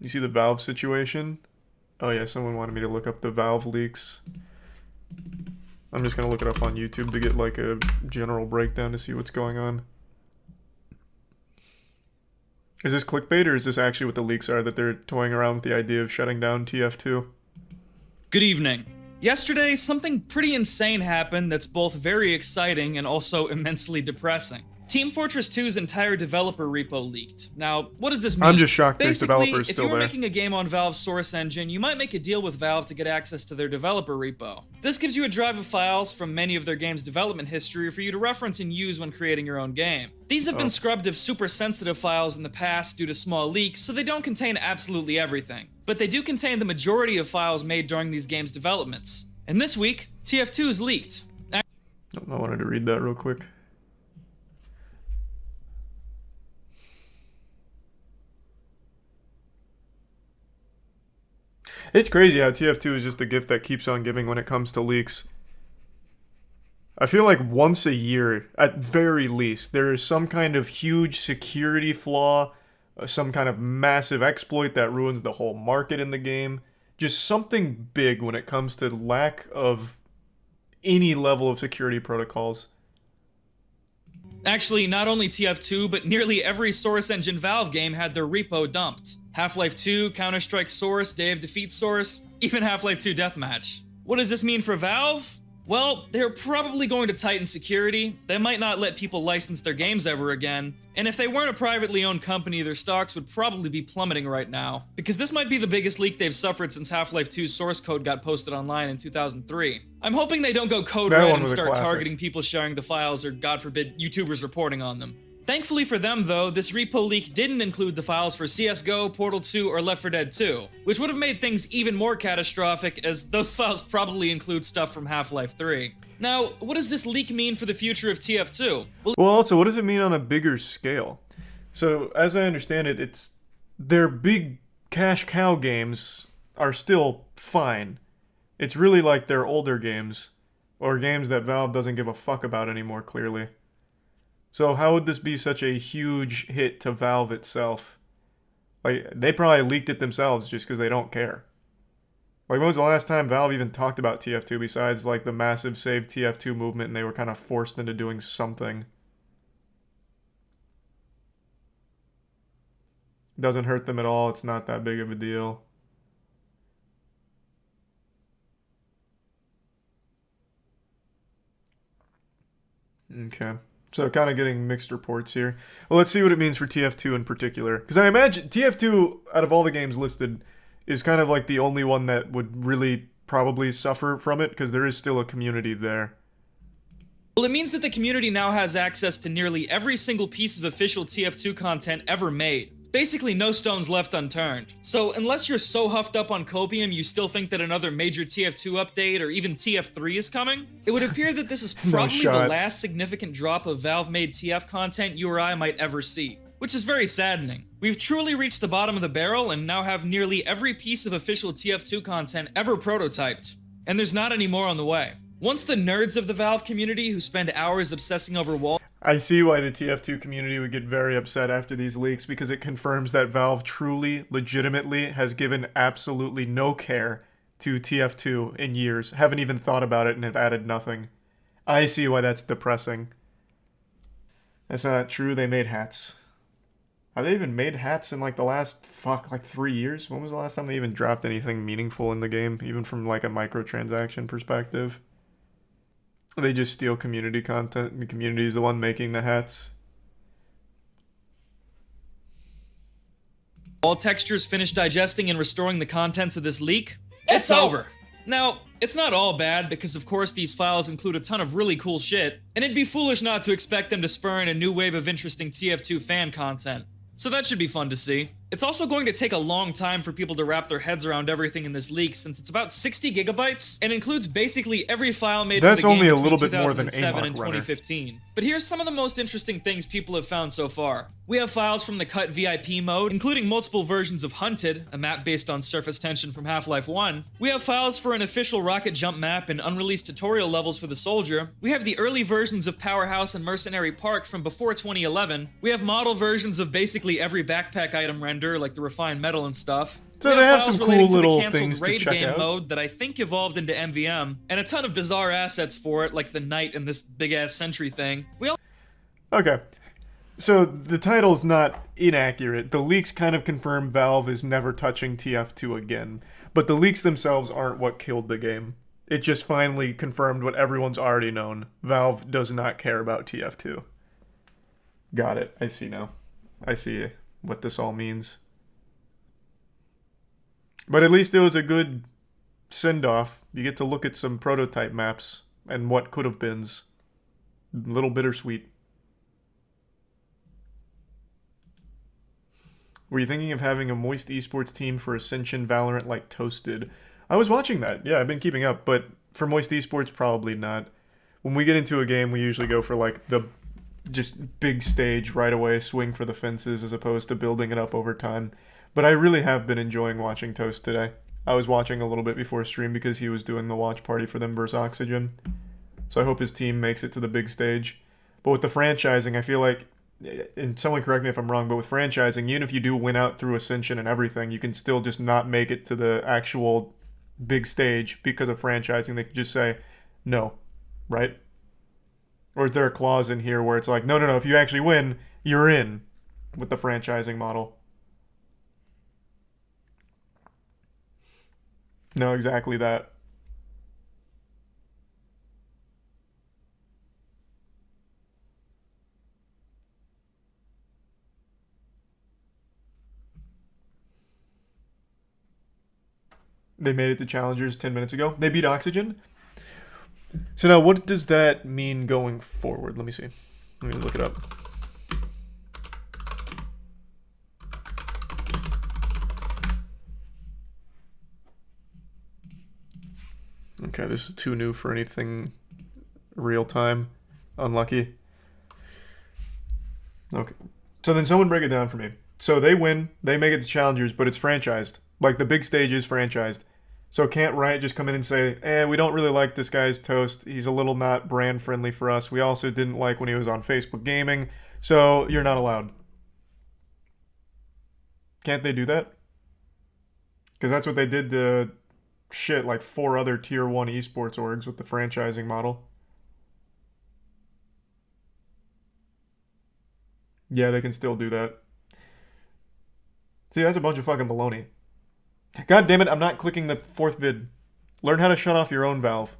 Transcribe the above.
You see the Valve situation? Oh yeah, someone wanted me to look up the Valve leaks. I'm just gonna look it up on YouTube to get like a general breakdown to see what's going on. Is this clickbait or is this actually what the leaks are, that they're toying around with the idea of shutting down TF2? Good evening. Yesterday, something pretty insane happened that's both very exciting and also immensely depressing. Team Fortress 2's entire developer repo leaked. Now, what does this mean? I'm just shocked there's Basically, developers if still you were there. making a game on Valve's source engine, you might make a deal with Valve to get access to their developer repo. This gives you a drive of files from many of their game's development history for you to reference and use when creating your own game. These have been scrubbed of super sensitive files in the past due to small leaks, so they don't contain absolutely everything. But they do contain the majority of files made during these games' developments. And this week, TF2 is leaked. I wanted to read that real quick. It's crazy how TF2 is just a gift that keeps on giving when it comes to leaks. I feel like once a year, at very least, there is some kind of huge security flaw, some kind of massive exploit that ruins the whole market in the game. Just something big when it comes to lack of any level of security protocols. Actually, not only TF2, but nearly every Source Engine Valve game had their repo dumped. Half-Life 2, Counter-Strike Source, Day of Defeat Source, even Half-Life 2 Deathmatch. What does this mean for Valve? Well, they're probably going to tighten security, they might not let people license their games ever again, and if they weren't a privately owned company, their stocks would probably be plummeting right now, because this might be the biggest leak they've suffered since Half-Life 2's source code got posted online in 2003. I'm hoping they don't go code red and start targeting people sharing the files or, God forbid, YouTubers reporting on them. Thankfully for them, though, this repo leak didn't include the files for CSGO, Portal 2, or Left 4 Dead 2, which would have made things even more catastrophic, as those files probably include stuff from Half-Life 3. Now, what does this leak mean for the future of TF2? Well, also, what does it mean on a bigger scale? So, as I understand it, it's their big cash cow games are still fine. It's really like their older games, or games that Valve doesn't give a fuck about anymore, clearly. So how would this be such a huge hit to Valve itself? Like, they probably leaked it themselves just because they don't care. Like, when was the last time Valve even talked about TF2 besides, like, the massive Save TF2 movement and they were kind of forced into doing something? Doesn't hurt them at all. It's not that big of a deal. Okay. So kind of getting mixed reports here. Well, let's see what it means for TF2 in particular. Because I imagine TF2, out of all the games listed, is kind of like the only one that would really probably suffer from it, because there is still a community there. Well, it means that the community now has access to nearly every single piece of official TF2 content ever made. Basically, no stones left unturned. So, unless you're so huffed up on copium you still think that another major TF2 update or even TF3 is coming, it would appear that this is probably the last significant drop of Valve-made TF content you or I might ever see, which is very saddening. We've truly reached the bottom of the barrel and now have nearly every piece of official TF2 content ever prototyped, and there's not any more on the way. Once the nerds of the Valve community who spend hours obsessing over wall I see why the TF2 community would get very upset after these leaks, because it confirms that Valve truly, legitimately has given absolutely no care to TF2 in years, haven't even thought about it and have added nothing. I see why that's depressing. That's not true, they made hats. Have they even made hats in like the last, 3 years? When was the last time they even dropped anything meaningful in the game, even from like a microtransaction perspective? They just steal community content. The community is the one making the hats. All textures finish digesting and restoring the contents of this leak, it's over. Now, it's not all bad, because of course these files include a ton of really cool shit, and it'd be foolish not to expect them to spur in a new wave of interesting TF2 fan content. So that should be fun to see. It's also going to take a long time for people to wrap their heads around everything in this leak, since it's about 60 gigabytes and includes basically every file made for the game between 2007 and 2015. But here's some of the most interesting things people have found so far. We have files from the Cut VIP mode, including multiple versions of Hunted, a map based on surface tension from Half-Life 1. We have files for an official rocket jump map and unreleased tutorial levels for the Soldier. We have the early versions of Powerhouse and Mercenary Park from before 2011. We have model versions of basically every backpack item render, like the refined metal and stuff. So they have some cool little things to check out. Mode that I think evolved into MVM, and a ton of bizarre assets for it, like the Knight and this big-ass sentry thing. Okay. So the title's not inaccurate. The leaks kind of confirm Valve is never touching TF2 again. But the leaks themselves aren't what killed the game. It just finally confirmed what everyone's already known. Valve does not care about TF2. Got it. I see now. I see what this all means. But at least it was a good send-off. You get to look at some prototype maps and what could have beens. A little bittersweet. Were you thinking of having a Moist esports team for Ascension Valorant like Toasted? I was watching that. Yeah, I've been keeping up, but for Moist esports, probably not. When we get into a game, we usually go for like the just big stage right away, swing for the fences as opposed to building it up over time. But I really have been enjoying watching Toast today. I was watching a little bit before stream because he was doing the watch party for them versus Oxygen. So I hope his team makes it to the big stage. But with the franchising, I feel like, and someone correct me if I'm wrong, but with franchising, even if you do win out through Ascension and everything, you can still just not make it to the actual big stage because of franchising. They could just say no, right? Or is there a clause in here where it's like, no, if you actually win, you're in with the franchising model? No, exactly that. They made it to Challengers 10 minutes ago. They beat Oxygen. So now what does that mean going forward? Let me see. Let me look it up. Okay, this is too new for anything real time. Unlucky. Okay. So then someone break it down for me. So they win, they make it to Challengers, but it's franchised. Like the big stage is franchised. So can't Riot just come in and say, we don't really like this guy's Toast. He's a little not brand friendly for us. We also didn't like when he was on Facebook Gaming. So you're not allowed. Can't they do that? Because that's what they did to like 4 other tier 1 esports orgs with the franchising model. Yeah, they can still do that. See, that's a bunch of fucking baloney. God damn it, I'm not clicking the 4th vid. Learn how to shut off your own Valve.